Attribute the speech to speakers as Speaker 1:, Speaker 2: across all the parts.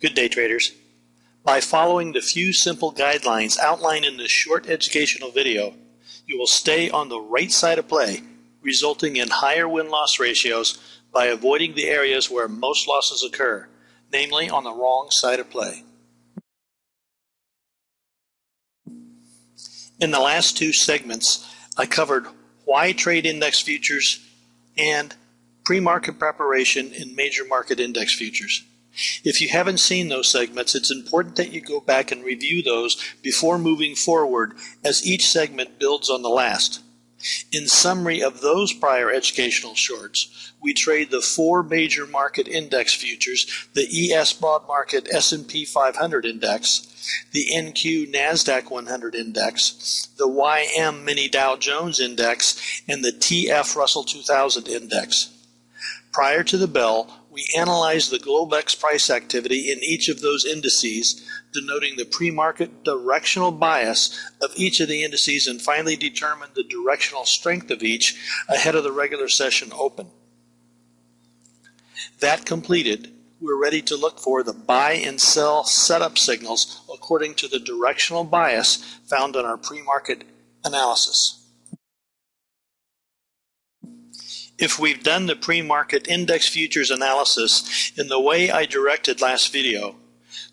Speaker 1: Good day, traders. By following the few simple guidelines outlined in this short educational video, you will stay on the right side of play, resulting in higher win-loss ratios by avoiding the areas where most losses occur, namely on the wrong side of play. In the last two segments, I covered why trade index futures and pre-market preparation in major market index futures. If you haven't seen those segments, it's important that you go back and review those before moving forward, as each segment builds on the last. In summary of those prior educational shorts, we trade the four major market index futures: the ES Broad Market S&P 500 Index, the NQ NASDAQ 100 Index, the YM Mini Dow Jones Index, and the TF Russell 2000 Index. Prior to the bell, we analyzed the Globex price activity in each of those indices, denoting the pre-market directional bias of each of the indices, and finally determined the directional strength of each ahead of the regular session open. That completed, we're ready to look for the buy and sell setup signals according to the directional bias found in our pre-market analysis. If we've done the pre-market index futures analysis in the way I directed last video,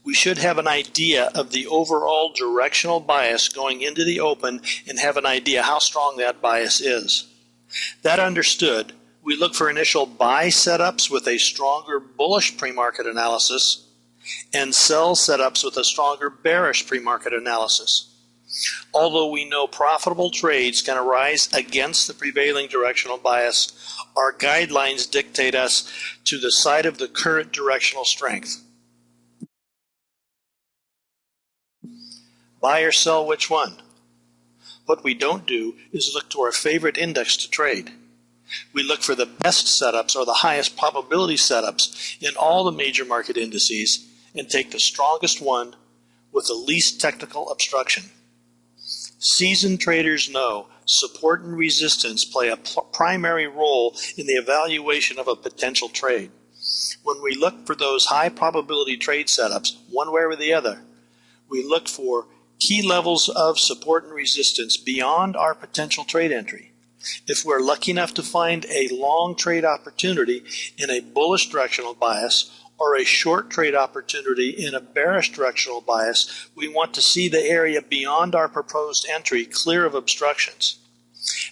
Speaker 1: we should have an idea of the overall directional bias going into the open and have an idea how strong that bias is. That understood, we look for initial buy setups with a stronger bullish pre-market analysis and sell setups with a stronger bearish pre-market analysis. Although we know profitable trades can arise against the prevailing directional bias, our guidelines dictate us to the side of the current directional strength. Buy or sell which one? What we don't do is look to our favorite index to trade. We look for the best setups or the highest probability setups in all the major market indices and take the strongest one with the least technical obstruction. Seasoned traders know support and resistance play a primary role in the evaluation of a potential trade. When we look for those high probability trade setups, one way or the other, we look for key levels of support and resistance beyond our potential trade entry. If we're lucky enough to find a long trade opportunity in a bullish directional bias, or a short trade opportunity in a bearish directional bias, we want to see the area beyond our proposed entry clear of obstructions.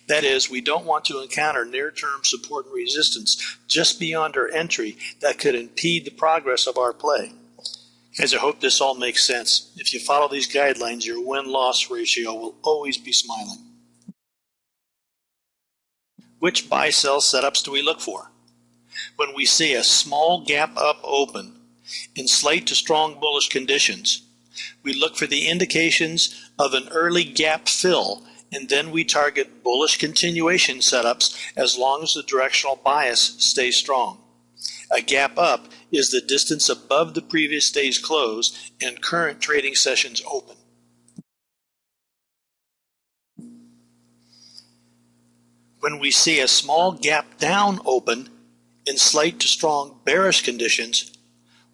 Speaker 1: That is, we don't want to encounter near-term support and resistance just beyond our entry that could impede the progress of our play. Guys, I hope this all makes sense. If you follow these guidelines, your win-loss ratio will always be smiling. Which buy-sell setups do we look for? When we see a small gap up open in slight to strong bullish conditions, we look for the indications of an early gap fill, and then we target bullish continuation setups as long as the directional bias stays strong. A gap up is the distance above the previous day's close and current trading sessions open. When we see a small gap down open in slight to strong bearish conditions,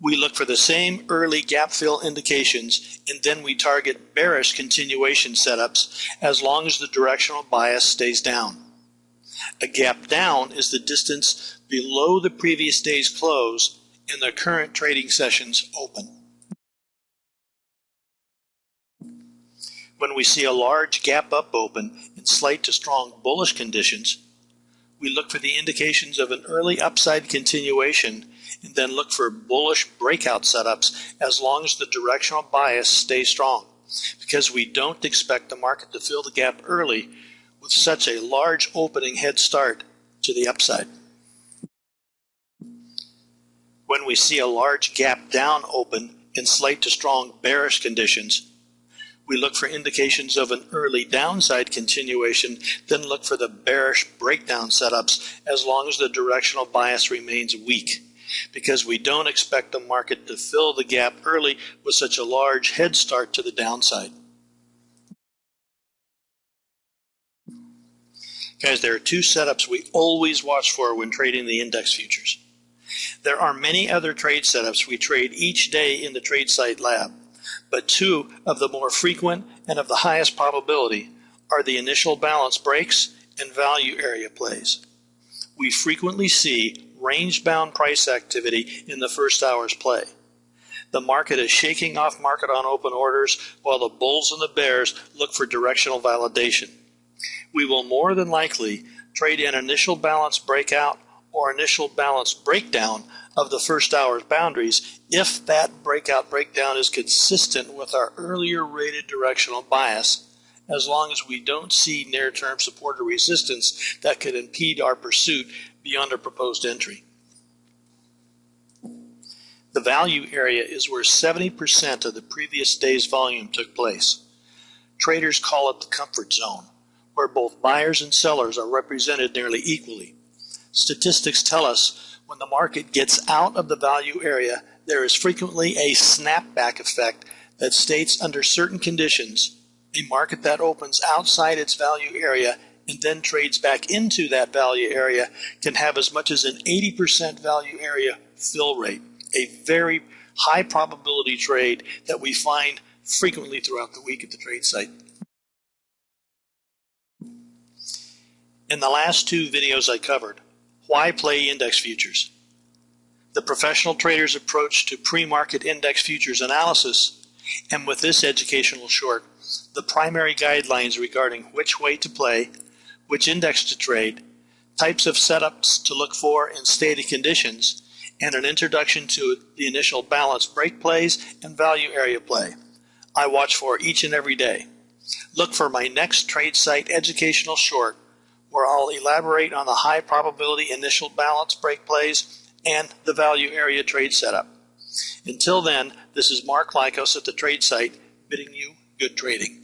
Speaker 1: we look for the same early gap fill indications, and then we target bearish continuation setups as long as the directional bias stays down. A gap down is the distance below the previous day's close and the current trading sessions open. When we see a large gap up open in slight to strong bullish conditions, we look for the indications of an early upside continuation and then look for bullish breakout setups as long as the directional bias stays strong, because we don't expect the market to fill the gap early with such a large opening head start to the upside. When we see a large gap down open in slight to strong bearish conditions, we look for indications of an early downside continuation, then look for the bearish breakdown setups as long as the directional bias remains weak, because we don't expect the market to fill the gap early with such a large head start to the downside. Guys, there are two setups we always watch for when trading the index futures. There are many other trade setups we trade each day in the Tradesight lab, but two of the more frequent and of the highest probability are the initial balance breaks and value area plays. We frequently see range-bound price activity in the first hour's play. The market is shaking off market on open orders while the bulls and the bears look for directional validation. We will more than likely trade an initial balance breakout or initial balance breakdown of the first hour's boundaries if that breakdown is consistent with our earlier rated directional bias, as long as we don't see near-term support or resistance that could impede our pursuit beyond our proposed entry. The value area is where 70% of the previous day's volume took place. Traders call it the comfort zone, where both buyers and sellers are represented nearly equally. Statistics tell us when the market gets out of the value area, there is frequently a snapback effect that states under certain conditions, a market that opens outside its value area and then trades back into that value area can have as much as an 80% value area fill rate, a very high probability trade that we find frequently throughout the week at the Tradesight. In the last two videos I covered, why play index futures? The professional trader's approach to pre-market index futures analysis, and with this educational short, the primary guidelines regarding which way to play, which index to trade, types of setups to look for in stated conditions, and an introduction to the initial balance break plays and value area play. I watch for each and every day. Look for my next Tradesight educational short where I'll elaborate on the high probability initial balance break plays and the value area trade setup. Until then, this is Mark Lykos at the Tradesight bidding you good trading.